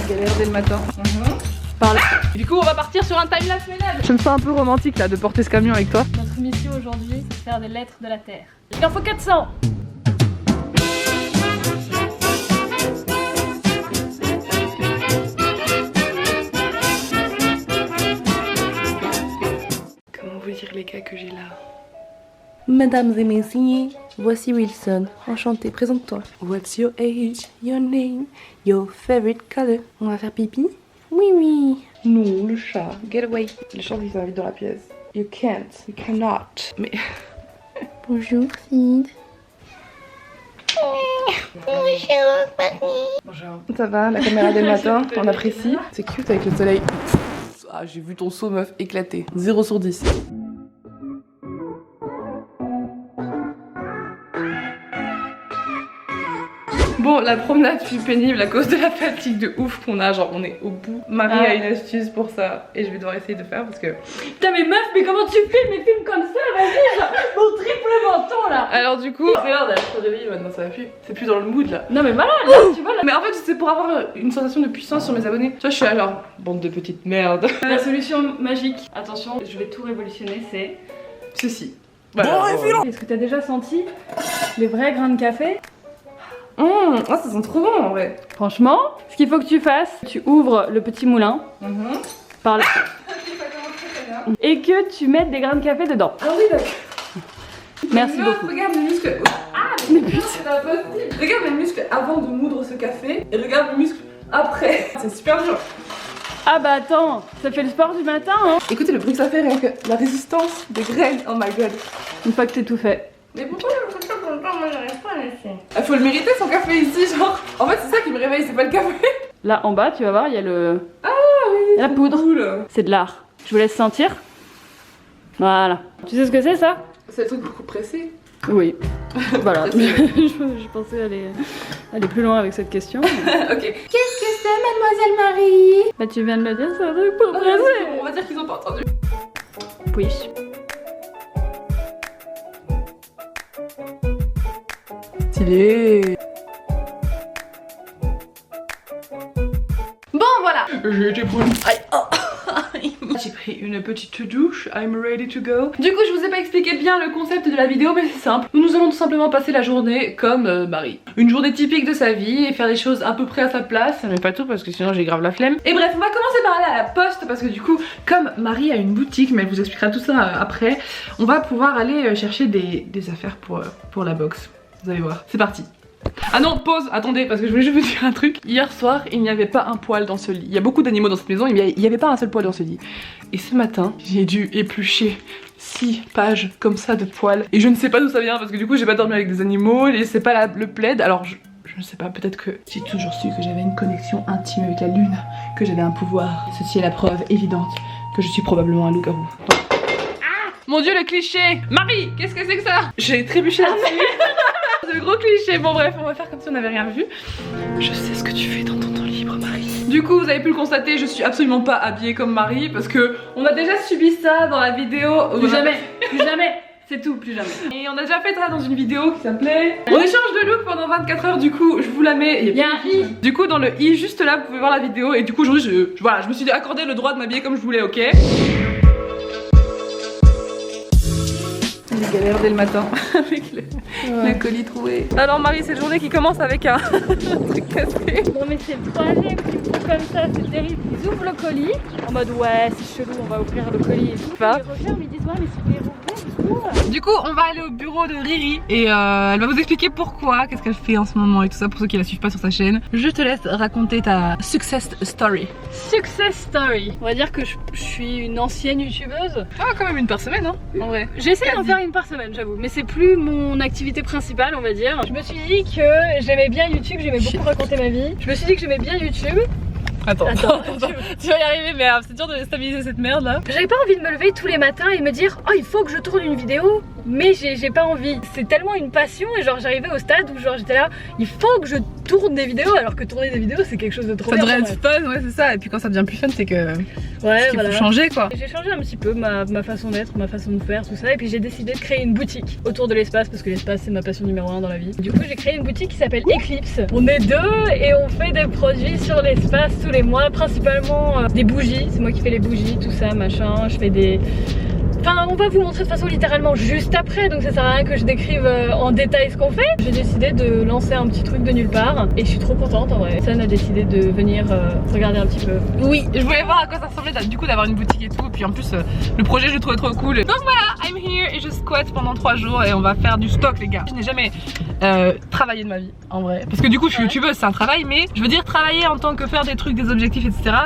J'ai galère dès le matin. Par là. Du coup, on va partir sur un timelapse ménage. Je me sens un peu romantique là de porter ce camion avec toi. Notre mission aujourd'hui, c'est de faire des lettres de la Terre. Il en faut 400. Comment vous dire les gars que j'ai là? Mesdames et messieurs, voici Wilson. Enchanté, présente-toi. What's your age, your name, your favorite color? On va faire pipi? Oui, oui. Non, le chat. Get away. Le chat il s'invite dans la pièce. You can't. You cannot. Mais... Bonjour, Sid. Bonjour. Ça va, la caméra dès le matin, on apprécie. C'est cute avec le soleil. Ah, j'ai vu ton saut meuf éclater. 0 sur 10. Bon, la promenade fut pénible à cause de la fatigue de ouf qu'on a, genre on est au bout. Marie a une astuce pour ça et je vais devoir essayer de faire parce que... Putain mais meuf, mais comment tu filmes les films comme ça? Vas-y, genre, mon triple menton là. Alors du coup... Regarde, elle se réveille maintenant, ça va plus. C'est plus dans le mood là. Non mais malade là, tu vois là. Mais en fait c'est pour avoir une sensation de puissance sur mes abonnés. Tu vois, je suis alors bande de petites merdes. La solution magique, attention, je vais tout révolutionner, c'est... Ceci. Voilà. Est-ce que t'as déjà senti les vrais grains de café? Ah, ça sent trop bon en vrai. Franchement, ce qu'il faut que tu fasses, tu ouvres le petit moulin par là et que tu mettes des grains de café dedans. Ah oui, d'accord. Merci beaucoup. Regarde mes muscles. Ah, mais putain, c'est impossible. Regarde mes muscles avant de moudre ce café et regarde mes muscles après. C'est super dur. Ah bah attends, ça fait le sport du matin hein. Écoutez le bruit que ça fait, rien que la résistance des graines. Oh my god. Une fois que t'es tout fait. Mais pourquoi je fais ça pour le temps? Moi j'arrive pas à laisser. Il faut le mériter son café ici, genre. En fait, c'est ça qui me réveille, c'est pas le café. Là en bas, tu vas voir, il y a le... Ah oui, la poudre. Cool. C'est de l'art. Je vous laisse sentir. Voilà. Tu sais ce que c'est ça? C'est le truc beaucoup pressé. Oui. Voilà. je pensais aller plus loin avec cette question. Ok. Qu'est-ce que c'est, mademoiselle Marie? Bah tu viens de le dire, c'est un truc pour presser. On va dire qu'ils ont pas entendu. Oui. Stylé. Bon voilà. J'ai été prendre. J'ai pris une petite douche, I'm ready to go. Du coup je vous ai pas expliqué bien le concept de la vidéo mais c'est simple. Nous allons tout simplement passer la journée comme Marie. Une journée typique de sa vie et faire les choses à peu près à sa place. Mais pas tout parce que sinon j'ai grave la flemme. Et bref on va commencer par aller à la poste parce que du coup comme Marie a une boutique, mais elle vous expliquera tout ça après, on va pouvoir aller chercher des affaires pour la box. Vous allez voir, c'est parti. Ah non, pause, attendez, parce que je voulais juste vous dire un truc. Hier soir, il n'y avait pas un poil dans ce lit. Il y a beaucoup d'animaux dans cette maison, il n'y avait pas un seul poil dans ce lit. Et ce matin, j'ai dû éplucher 6 pages comme ça de poils. Et je ne sais pas d'où ça vient, parce que du coup, j'ai pas dormi avec des animaux, et c'est pas le plaid. Alors, je ne sais pas, peut-être que j'ai toujours su que j'avais une connexion intime avec la lune, que j'avais un pouvoir. Ceci est la preuve évidente que je suis probablement un loup-garou. Mon dieu, le cliché! Marie, qu'est-ce que c'est que ça? J'ai trébuché là-dessus. C'est le gros cliché. Bon bref, on va faire comme si on n'avait rien vu. Je sais ce que tu fais dans ton temps libre, Marie. Du coup, vous avez pu le constater, je suis absolument pas habillée comme Marie parce que on a déjà subi ça dans la vidéo. Plus jamais, plus jamais. C'est tout, plus jamais. Et on a déjà fait ça dans une vidéo qui s'appelait On échange de look pendant 24 heures. Du coup, je vous la mets. Il y a un i. Du coup, dans le i, juste là, vous pouvez voir la vidéo. Et du coup, aujourd'hui, voilà, je me suis accordé le droit de m'habiller comme je voulais, ok? J'ai galère dès le matin avec le colis troué. Alors Marie, cette journée qui commence avec un truc cassé. Non mais c'est le troisième qui me font comme ça, c'est terrible. Ils ouvrent le colis en mode ouais c'est chelou, on va ouvrir le colis et tout. Ils referment, ils disent ouais mais c'est verrouillé et tout. Du coup on va aller au bureau de Riri et elle va vous expliquer pourquoi, qu'est-ce qu'elle fait en ce moment et tout ça pour ceux qui la suivent pas sur sa chaîne. Je te laisse raconter ta success story. Success story. On va dire que je suis une ancienne youtubeuse. Ah quand même une par semaine hein, en vrai. J'essaie d'en faire une par semaine j'avoue, mais c'est plus mon activité principale on va dire. Je me suis dit que j'aimais bien YouTube, j'aimais beaucoup raconter ma vie. Je me suis dit que j'aimais bien YouTube. Attends, tu vas y arriver mais c'est dur de stabiliser cette merde là. J'avais pas envie de me lever tous les matins et me dire oh il faut que je tourne une vidéo, mais j'ai pas envie. C'est tellement une passion et genre j'arrivais au stade où genre j'étais là, il faut que je tourne des vidéos alors que tourner des vidéos c'est quelque chose de trop Ça bien. devrait être fun, ouais, c'est ça. Et puis quand ça devient plus fun, c'est que Ouais, qu'il faut changer quoi. J'ai changé un petit peu ma façon d'être, ma façon de faire, tout ça. Et puis j'ai décidé de créer une boutique autour de l'espace parce que l'espace c'est ma passion numéro 1 dans la vie. Du coup j'ai créé une boutique qui s'appelle Eclipse. On est 2 et on fait des produits sur l'espace tous les mois, principalement des bougies. C'est moi qui fais les bougies, tout ça, machin. Je fais des... Enfin, on va vous montrer de toute façon littéralement juste après, donc ça sert à rien que je décrive en détail ce qu'on fait. J'ai décidé de lancer un petit truc de nulle part et je suis trop contente en vrai. Sam a décidé de venir regarder un petit peu. Oui, je voulais voir à quoi ça ressemblait du coup d'avoir une boutique et tout. Et puis en plus, le projet je le trouvais trop cool. Donc voilà, I'm here et je squatte pendant 3 jours et on va faire du stock les gars. Je n'ai jamais travaillé de ma vie en vrai. Parce que du coup je suis youtubeuse, c'est un travail, mais je veux dire travailler en tant que faire des trucs, des objectifs, etc.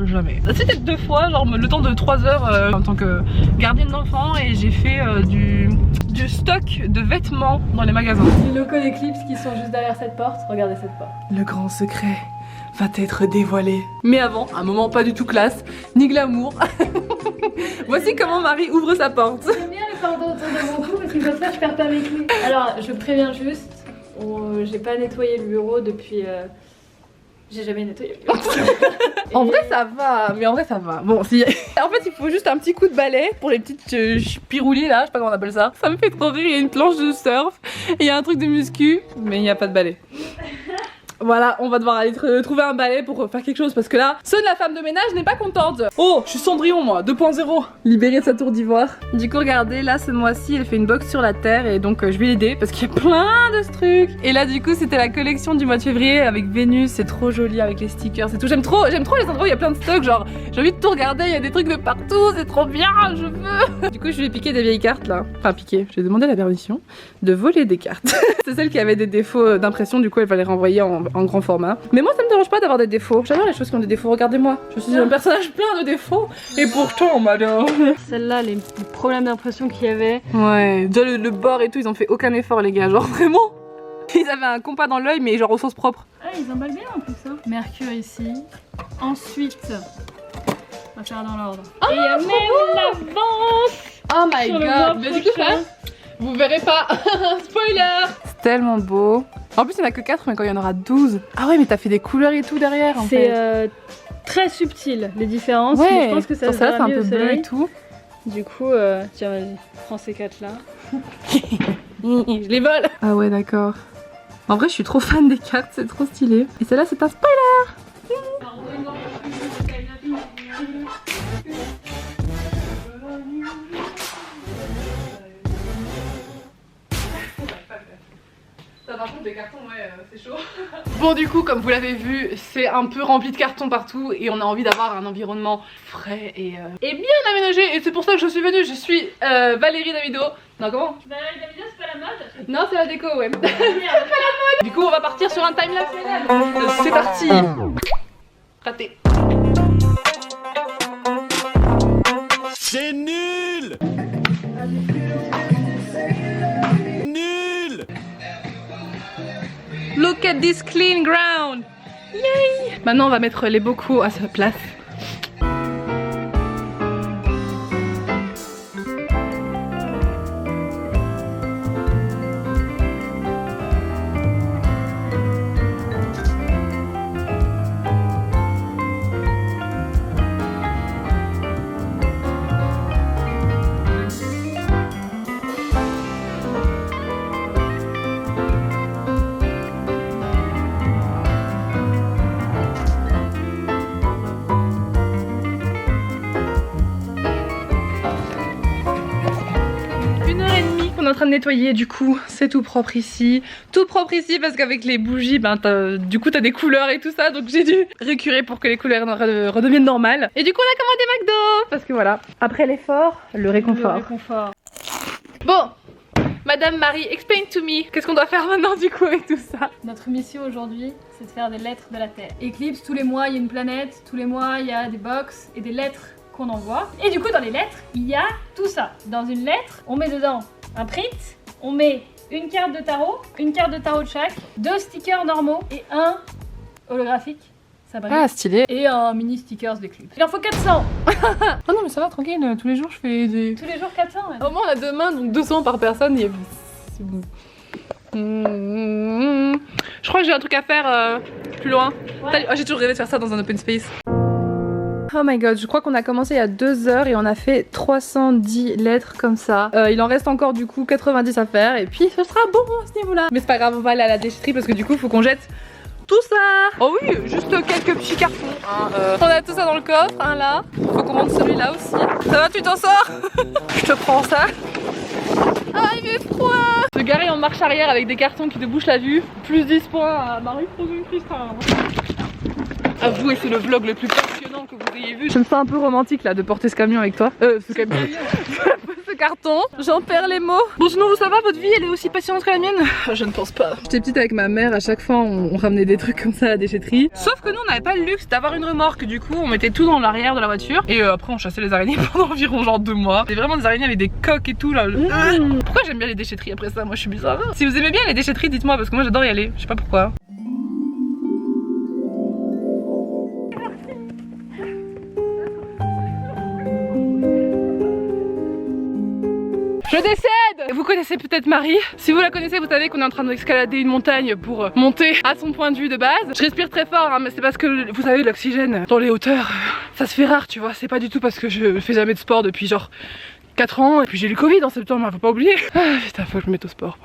Jamais. C'était 2 fois, genre le temps de 3 heures en tant que gardienne d'enfants et j'ai fait du stock de vêtements dans les magasins. Les locaux d'Eclipse qui sont juste derrière cette porte, regardez cette porte. Le grand secret va être dévoilé. Mais avant, un moment pas du tout classe, ni glamour. Voici comment Marie ouvre sa porte. J'aime bien le cordon autour de mon cou parce que comme ça je perds pas mes clés. Alors je préviens juste, j'ai pas nettoyé le bureau depuis... J'ai jamais nettoyé le bureau. En vrai ça va, mais en vrai ça va. Bon, si... En fait il faut juste un petit coup de balai pour les petites piroulis là, je sais pas comment on appelle ça. Ça me fait trop rire, il y a une planche de surf, et il y a un truc de muscu, mais il n'y a pas de balai. Voilà, on va devoir aller trouver un balai pour faire quelque chose parce que là, Son la femme de ménage n'est pas contente. Oh, je suis Cendrillon moi, 2.0. Libérée de sa tour d'ivoire. Du coup, regardez, là ce mois-ci, elle fait une box sur la terre et donc je vais l'aider parce qu'il y a plein de trucs. Et là, du coup, c'était la collection du mois de février avec Vénus, c'est trop joli avec les stickers et tout. J'aime trop les endroits où il y a plein de stocks, genre j'ai envie de tout regarder, il y a des trucs de partout, c'est trop bien, je veux. Du coup, je lui ai piqué des vieilles cartes là. Enfin, piqué, je lui ai demandé la permission de voler des cartes. C'est celle qui avait des défauts d'impression, du coup, elle va les renvoyer en grand format. Mais moi ça me dérange pas d'avoir des défauts. J'adore les choses qui ont des défauts, regardez-moi. Je suis un personnage plein de défauts. Et pourtant on m'adore. Celle-là, les problèmes d'impression qu'il y avait. Ouais, déjà le bord et tout, ils ont fait aucun effort les gars, genre vraiment. Ils avaient un compas dans l'œil mais genre au sens propre. Ah, ils emballent bien en plus hein. Mercure ici. Ensuite, on va faire dans l'ordre. Oh, et il y a même l'avance. Oh my Sur le god, mois mais du coup prochain. vous verrez pas. Spoiler. C'est tellement beau. En plus il n'y en a que 4 mais quand il y en aura 12. Ah ouais mais t'as fait des couleurs et tout derrière en fait. C'est très subtil les différences. Ouais, mais je pense que ça ça se c'est verra un mieux peu au bleu soleil. et tout. Du coup, tiens vas-y, prends ces 4 là. Je les vole. Ah ouais d'accord. En vrai je suis trop fan des cartes, c'est trop stylé. Et celle-là c'est un spoiler. Par contre des cartons ouais c'est chaud. Bon du coup comme vous l'avez vu c'est un peu rempli de cartons partout et on a envie d'avoir un environnement frais et bien aménagé et c'est pour ça que je suis venue. Je suis Valérie Davido. Non comment? Valérie Davido c'est pas la mode? Non c'est la déco ouais. C'est pas la mode. Du coup on va partir sur un timelapse. C'est parti. Raté. C'est nul! Nul! Look at this clean ground. Yay! Maintenant on va mettre les bocaux à sa place. On est en train de nettoyer, du coup c'est tout propre ici parce qu'avec les bougies ben du coup t'as des couleurs et tout ça, donc j'ai dû récurer pour que les couleurs redeviennent normales. Et du coup on a commandé McDo parce que voilà, après l'effort, le réconfort. Bon, Madame Marie, explain to me, qu'est-ce qu'on doit faire maintenant du coup avec tout ça? Notre mission aujourd'hui, c'est de faire des lettres de la Terre. Eclipse, tous les mois il y a une planète, tous les mois il y a des box et des lettres qu'on envoie. Et du coup dans les lettres, il y a tout ça. Dans une lettre, on met dedans un print, on met une carte de tarot de chaque, 2 stickers normaux et un holographique. Ça brille. Ah stylé. Et un mini stickers d'Eclipse. Il en faut 400. Oh non mais ça va tranquille, tous les jours je fais des... Tous les jours 400 ouais. Au moins on a 2 mains donc 200 par personne et... Je crois que j'ai un truc à faire plus loin. Ouais. Oh, j'ai toujours rêvé de faire ça dans un open space. Oh my god, je crois qu'on a commencé il y a 2 heures et on a fait 310 lettres comme ça. Il en reste encore du coup 90 à faire et puis ce sera bon à ce niveau là. Mais c'est pas grave, on va aller à la déchetterie parce que du coup faut qu'on jette tout ça. Oh oui, juste quelques petits cartons. Hein, on a tout ça dans le coffre, hein, là. Faut qu'on monte celui-là aussi. Ça va, tu t'en sors? Je te prends ça. Ah, il fait froid. Se garer en marche arrière avec des cartons qui te bouchent la vue. Plus 10 points à Marie Frozen Christin. Avouez, c'est le vlog le plus passionnant que vous ayez vu. Je me sens un peu romantique là de porter ce camion avec toi. Ce camion. Ce carton. J'en perds les mots. Bon, sinon vous ça va, votre vie elle est aussi passionnante que la mienne? Je ne pense pas. J'étais petite avec ma mère, à chaque fois on ramenait des trucs comme ça à la déchetterie. Sauf que nous on n'avait pas le luxe d'avoir une remorque. Du coup on mettait tout dans l'arrière de la voiture. Et après on chassait les araignées pendant environ genre 2 mois. C'est vraiment des araignées avec des coques et tout là. Pourquoi j'aime bien les déchetteries après ça? Moi je suis bizarre. Si vous aimez bien les déchetteries, dites-moi parce que moi j'adore y aller. Je sais pas pourquoi. Je décède! Vous connaissez peut-être Marie. Si vous la connaissez, vous savez qu'on est en train d'escalader une montagne pour monter à son point de vue de base. Je respire très fort, hein, mais c'est parce que vous savez, l'oxygène dans les hauteurs, ça se fait rare, tu vois. C'est pas du tout parce que je fais jamais de sport depuis genre 4 ans. Et puis j'ai eu le Covid en septembre, faut pas oublier. Ah putain, faut que je me mette au sport.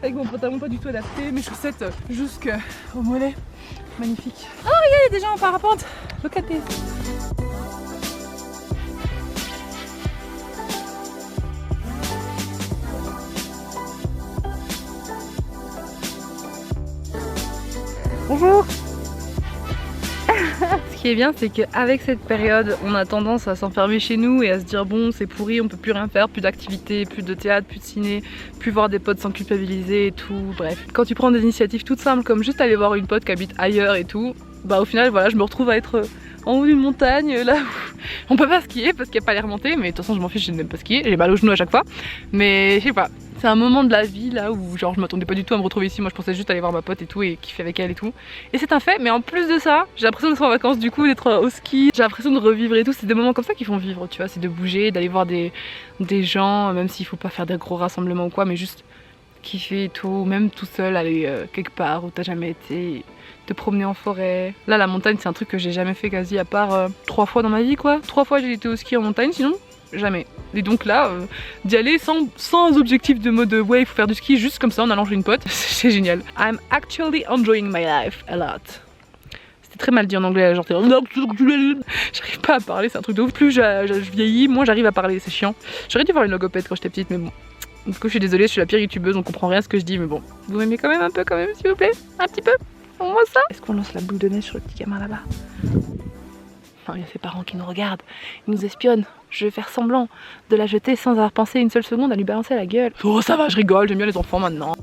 Avec mon pantalon pas du tout adapté, mes chaussettes jusqu'au mollet. Magnifique. Oh regarde, il y a des gens en parapente. Look at this. Bonjour. Ce qui est bien, c'est qu'avec cette période, on a tendance à s'enfermer chez nous et à se dire bon, c'est pourri, on peut plus rien faire, plus d'activités, plus de théâtre, plus de ciné, plus voir des potes sans culpabiliser et tout, bref. Quand tu prends des initiatives toutes simples comme juste aller voir une pote qui habite ailleurs et tout, bah au final voilà, je me retrouve à être en haut d'une montagne, là où on peut pas skier parce qu'il n'y a pas les remontées, mais de toute façon je m'en fiche, je n'aime pas skier, j'ai mal aux genoux à chaque fois, mais je sais pas. C'est un moment de la vie là où genre je m'attendais pas du tout à me retrouver ici, moi je pensais juste aller voir ma pote et tout et kiffer avec elle et tout. Et c'est un fait, mais en plus de ça, j'ai l'impression d'être en vacances du coup, d'être au ski, j'ai l'impression de revivre et tout, c'est des moments comme ça qui font vivre, tu vois, c'est de bouger, d'aller voir des gens, même s'il faut pas faire des gros rassemblements ou quoi, mais juste kiffer et tout, même tout seul aller quelque part où t'as jamais été, te promener en forêt. Là la montagne c'est un truc que j'ai jamais fait quasi à part 3 fois dans ma vie quoi, 3 fois j'ai été au ski en montagne sinon jamais. Et donc là, d'y aller sans objectif de mode ouais il faut faire du ski juste comme ça en allant chez une pote, c'est génial. I'm actually enjoying my life a lot. C'était très mal dit en anglais, genre j'arrive pas à parler, c'est un truc de ouf. Plus je vieillis, moins j'arrive à parler, c'est chiant. J'aurais dû voir une logopède quand j'étais petite mais bon. Du coup je suis désolée, je suis la pire youtubeuse, on comprend rien à ce que je dis mais bon. Vous m'aimez quand même un peu s'il vous plaît? Un petit peu? On voit ça? Est-ce qu'on lance la boule de neige sur le petit gamin là-bas? Non, il y a ses parents qui nous regardent, ils nous espionnent. Je vais faire semblant de la jeter sans avoir pensé une seule seconde à lui balancer à la gueule. Oh ça va, je rigole, j'aime bien les enfants maintenant.